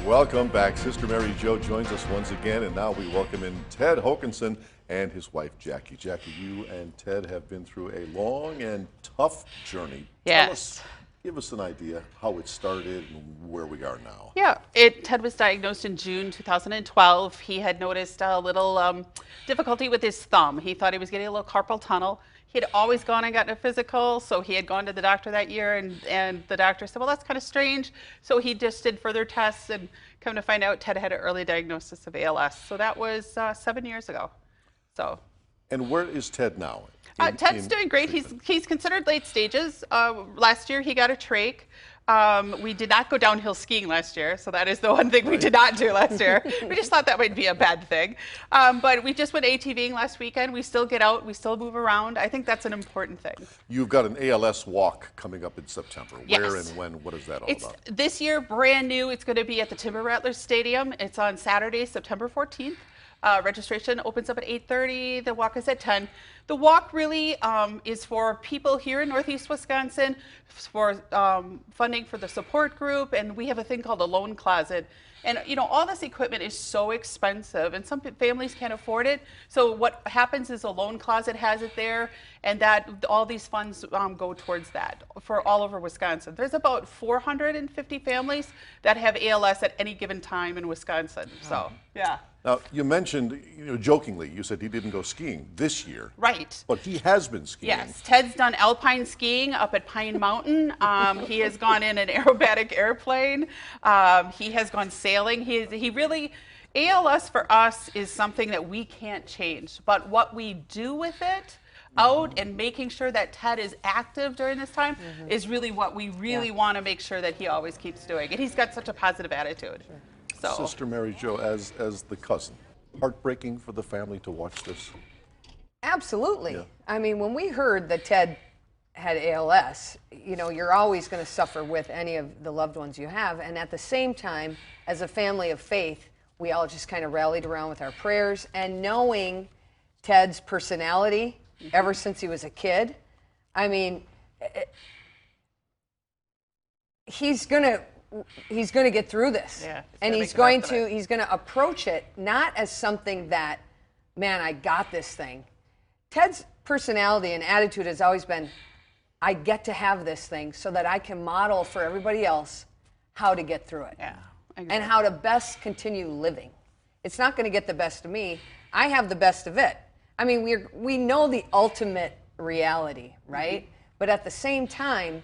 Welcome back. Sister Mary Jo joins us once again, and now we welcome in Ted Hokanson and his wife, Jackie. Jackie, you and Ted have been through a long and tough journey. Yes. Give us an idea how it started and where we are now. Yeah, Ted was diagnosed in June 2012. He had noticed a little difficulty with his thumb. He thought he was getting a little carpal tunnel. He had always gone and gotten a physical, so he had gone to the doctor that year, and the doctor said, well, that's kind of strange. So he just did further tests, and come to find out, Ted had an early diagnosis of ALS. So that was 7 years ago. So. And where is Ted now? Ted's doing great. He's considered late stages. Last year he got a trach. We did not go downhill skiing last year, so that is the one thing we did not do last year. We just thought that might be a bad thing. But we just went ATVing last weekend. We still get out. We still move around. I think that's an important thing. You've got an ALS walk coming up in September. Yes. Where and when? What is that all about? This year, brand new. It's going to be at the Timber Rattlers Stadium. It's on Saturday, September 14th. Registration opens up at 8:30. The walk is at 10. The walk really is for people here in Northeast Wisconsin, for funding for the support group, and we have a thing called a loan closet. And you know, all this equipment is so expensive, and some families can't afford it. So what happens is a loan closet has it there, and that all these funds go towards that for all over Wisconsin. There's about 450 families that have ALS at any given time in Wisconsin. So yeah. Now, you mentioned, jokingly, you said he didn't go skiing this year. Right. But he has been skiing. Yes, Ted's done alpine skiing up at Pine Mountain. He has gone in an aerobatic airplane. He has gone sailing. He really, ALS for us is something that we can't change. But what we do with it out and making sure that Ted is active during this time is really what we really want to make sure that he always keeps doing. And he's got such a positive attitude. So. Sister Mary Jo, as the cousin, heartbreaking for the family to watch this? Absolutely. Yeah. I mean, when we heard that Ted had ALS, you're always going to suffer with any of the loved ones you have. And at the same time, as a family of faith, we all just kind of rallied around with our prayers. And knowing Ted's personality ever since he was a kid, I mean, he's going to get through this. Yeah, and he's going to approach it not as something that, man, I got this thing. Ted's personality and attitude has always been, I get to have this thing so that I can model for everybody else how to get through it. Yeah, and how to best continue living. It's not going to get the best of me. I have the best of it. I mean, we know the ultimate reality, right? But at the same time,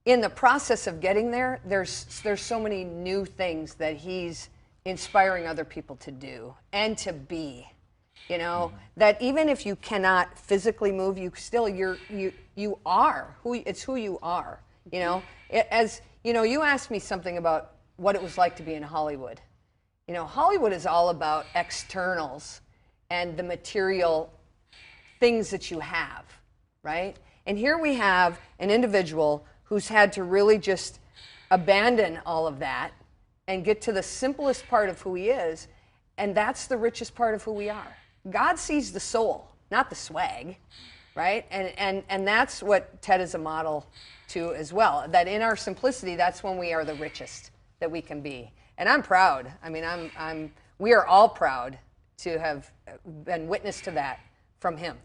in the process of getting there, there's so many new things that he's inspiring other people to do and to be. That even if you cannot physically move, you are who you are. You asked me something about what it was like to be in Hollywood. Hollywood is all about externals and the material things that you have, right? And here we have an individual who's had to really just abandon all of that and get to the simplest part of who he is, and that's the richest part of who we are. God sees the soul, not the swag, right? And that's what Ted is a model to as well, that in our simplicity, that's when we are the richest that we can be. And I'm proud. I mean, we are all proud to have been witness to that from him.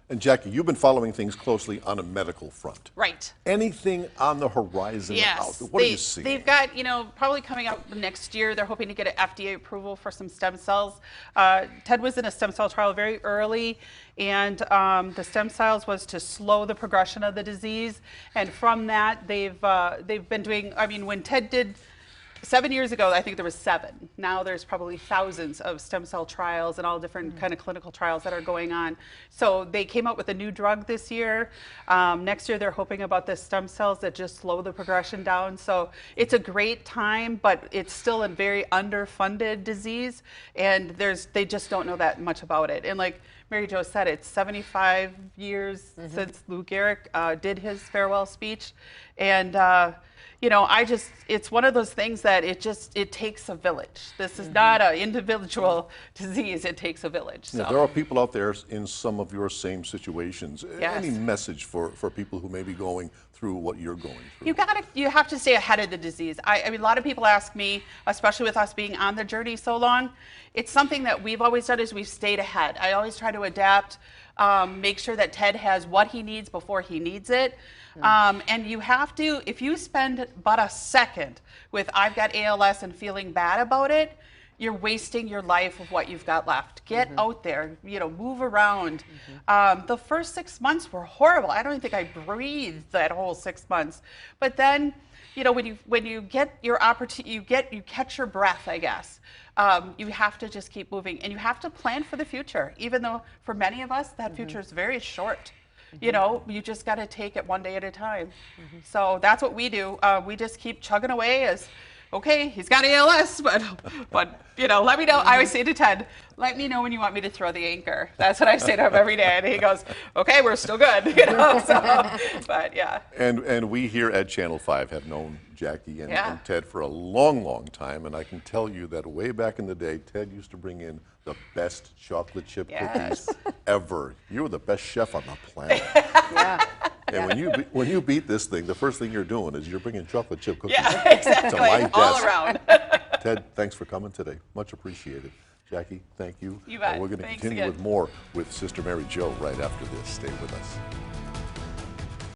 And Jackie, you've been following things closely on a medical front. Right. Anything on the horizon? Yes. What are you seeing? They've got, probably coming out next year, they're hoping to get an FDA approval for some stem cells. Ted was in a stem cell trial very early, and the stem cells was to slow the progression of the disease. And from that, they've been doing, when Ted did 7 years ago, I think there was 7. Now there's probably thousands of stem cell trials and all different kind of clinical trials that are going on. So they came out with a new drug this year. Next year they're hoping about the stem cells that just slow the progression down. So it's a great time, but it's still a very underfunded disease, and they just don't know that much about it. And like Mary Jo said, it's 75 years since Lou Gehrig did his farewell speech, and it's one of those things that it takes a village. This is not an individual disease, it takes a village. So. Yeah, there are people out there in some of your same situations. Yes. Any message for people who may be going through what you're going through? You have to stay ahead of the disease. I mean, a lot of people ask me, especially with us being on the journey so long, it's something that we've always done is we've stayed ahead. I always try to adapt, make sure that Ted has what he needs before he needs it. And you have to, if you spend but a second with I've got ALS and feeling bad about it, you're wasting your life of what you've got left. Get out there, move around. The first 6 months were horrible. I don't even think I breathed that whole 6 months. But then, when you get your opportunity, you catch your breath, I guess. You have to just keep moving, and you have to plan for the future. Even though for many of us that future is very short. You just got to take it one day at a time. So that's what we do. We just keep chugging away as. Okay, he's got ALS, but let me know. I always say to Ted, let me know when you want me to throw the anchor. That's what I say to him every day, and he goes, okay, we're still good. But yeah. And we here at Channel 5 have known Jackie and Ted for a long, long time, and I can tell you that way back in the day, Ted used to bring in the best chocolate chip cookies ever. You were the best chef on the planet. Yeah. And when you beat this thing, the first thing you're doing is you're bringing chocolate chip cookies Yeah, exactly. to my desk. All around. Ted, thanks for coming today. Much appreciated. Jackie, thank you. You bet. We're going to Thanks continue again. with more with Sister Mary Jo right after this. Stay with us.